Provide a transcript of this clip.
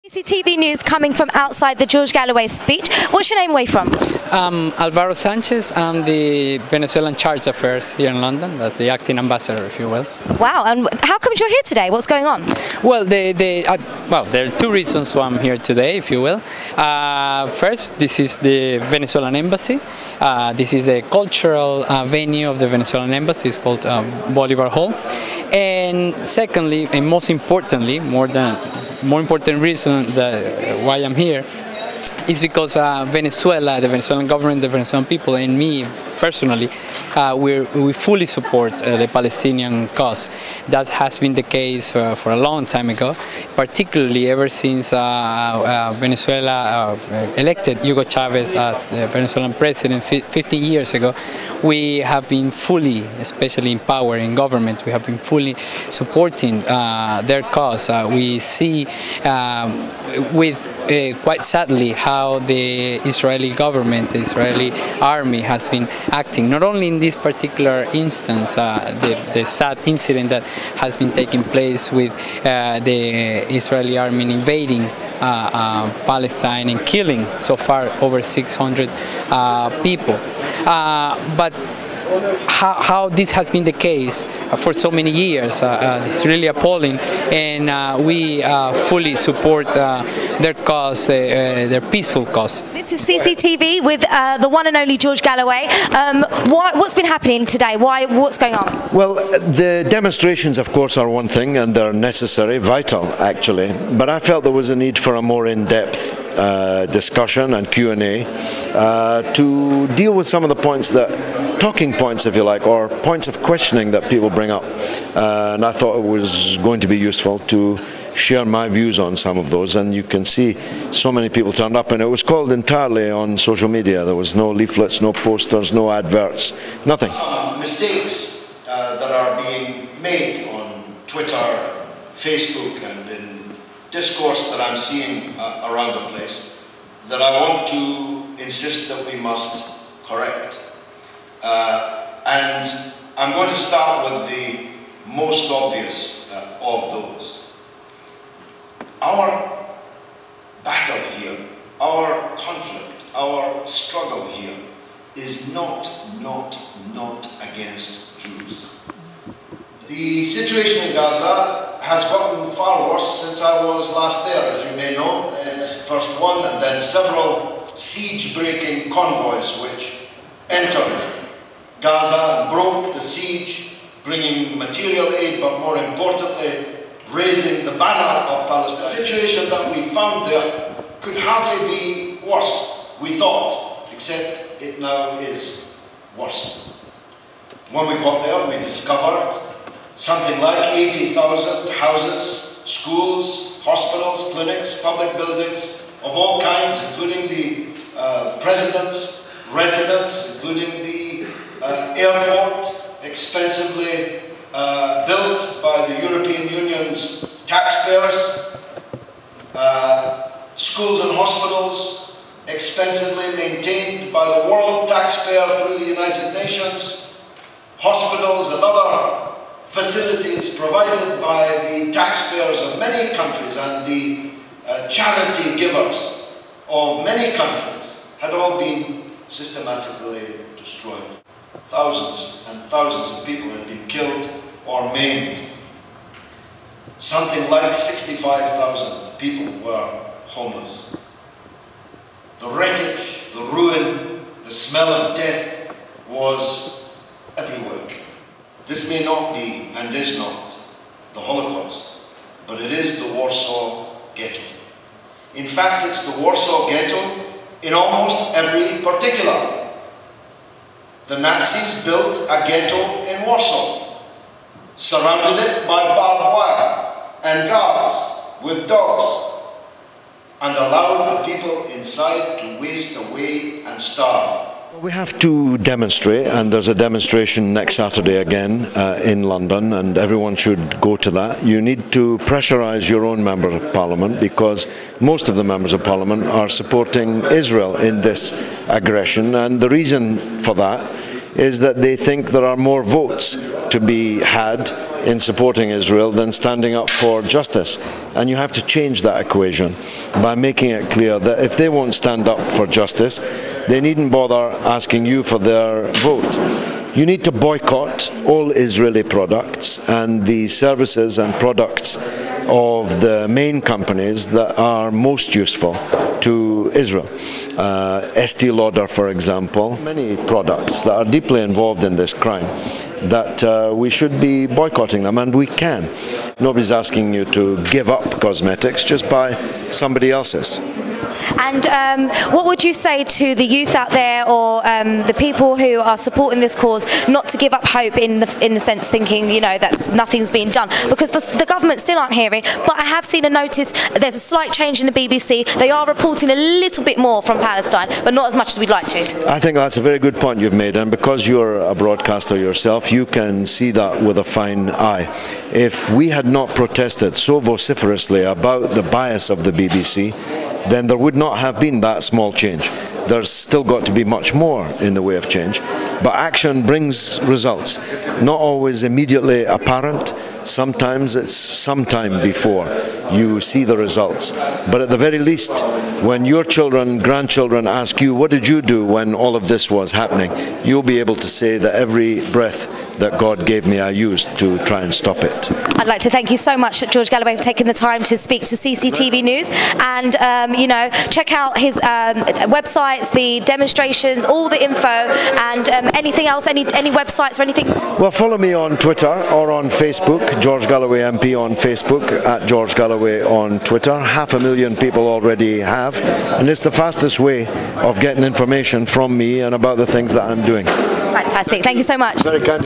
CCTV news coming from outside the George Galloway speech. What's your name away from? Alvaro Sanchez. I'm the Venezuelan Charge Affairs here in London. That's the acting ambassador, if you will. Wow, and how come you're here today? What's going on? Well, well, there are two reasons why I'm here today, if you will. First, this is the Venezuelan Embassy. This is the cultural venue of the Venezuelan Embassy. It's called Bolivar Hall. And secondly, and most importantly, more important reason why I'm here is because Venezuela, the Venezuelan government, the Venezuelan people, and me personally, we fully support the Palestinian cause. That has been the case for a long time ago, particularly ever since Venezuela elected Hugo Chavez as Venezuelan president 15 years ago. We have been fully, especially in power, in government, we have been fully supporting their cause. We see quite sadly how the Israeli government, the Israeli army has been acting, not only in this particular instance, the sad incident that has been taking place with the Israeli army invading Palestine and killing so far over 600 people. But how this has been the case for so many years, it's really appalling, and we fully support their cause, their peaceful cause. This is CCTV with the one and only George Galloway. What's been happening today? What's going on? Well, the demonstrations, of course, are one thing, and they're necessary, vital actually, but I felt there was a need for a more in-depth discussion and Q&A to deal with some of the points talking points, if you like, or points of questioning that people bring up. And I thought it was going to be useful to share my views on some of those, and you can see so many people turned up, and it was called entirely on social media. There was no leaflets, no posters, no adverts, nothing. Mistakes that are being made on Twitter, Facebook, and in discourse that I'm seeing around the place that I want to insist that we must correct. And I'm going to start with the most obvious of those. Our battle here, our conflict, our struggle here is not against Jews. The situation in Gaza has gotten far worse since I was last there, as you may know. It's first one and then several siege-breaking convoys which entered Gaza, broke the siege, bringing material aid, but more importantly, raising the banner of Palestine. The situation that we found there could hardly be worse, we thought, except it now is worse. When we got there, we discovered something like 80,000 houses, schools, hospitals, clinics, public buildings of all kinds, including the president's residence, including the airport, expensively built by the European Union's taxpayers, schools and hospitals expensively maintained by the world taxpayer through the United Nations, hospitals and other facilities provided by the taxpayers of many countries and the charity givers of many countries had all been systematically destroyed. Thousands and thousands of people had been killed or maimed. Something like 65,000 people were homeless. The wreckage, the ruin, the smell of death was everywhere. This may not be and is not the Holocaust, but it is the Warsaw Ghetto. In fact, it's the Warsaw Ghetto in almost every particular. The Nazis built a ghetto in Warsaw, surrounded it by barbed wire and guards with dogs, and allowed the people inside to waste away and starve. We have to demonstrate, and there's a demonstration next Saturday again in London, and everyone should go to that. You need to pressurise your own Member of Parliament, because most of the Members of Parliament are supporting Israel in this aggression, and the reason for that is that they think there are more votes to be had in supporting Israel than standing up for justice. And you have to change that equation by making it clear that if they won't stand up for justice, they needn't bother asking you for their vote. You need to boycott all Israeli products and the services and products of the main companies that are most useful to Israel. Estee Lauder, for example, many products that are deeply involved in this crime, that we should be boycotting them, and we can. Nobody's asking you to give up cosmetics, just buy somebody else's. And what would you say to the youth out there, or the people who are supporting this cause, not to give up hope in the sense thinking, you know, that nothing's being done? Because the government still aren't hearing, but I have seen a notice, there's a slight change in the BBC. They are reporting a little bit more from Palestine, but not as much as we'd like to. I think that's a very good point you've made, and because you're a broadcaster yourself, you can see that with a fine eye. If we had not protested so vociferously about the bias of the BBC, then there would not have been that small change. There's still got to be much more in the way of change, but action brings results. Not always immediately apparent, sometimes it's sometime before you see the results. But at the very least, when your children, grandchildren ask you, what did you do when all of this was happening, you'll be able to say that every breath that God gave me I used to try and stop it. I'd like to thank you so much, George Galloway, for taking the time to speak to CCTV News, and you know, check out his websites, the demonstrations, all the info, and anything else, any websites or anything? Well, follow me on Twitter or on Facebook, George Galloway MP on Facebook, at George Galloway on Twitter. 500,000 people already have, and it's the fastest way of getting information from me and about the things that I'm doing. Fantastic, thank you so much. Very kind.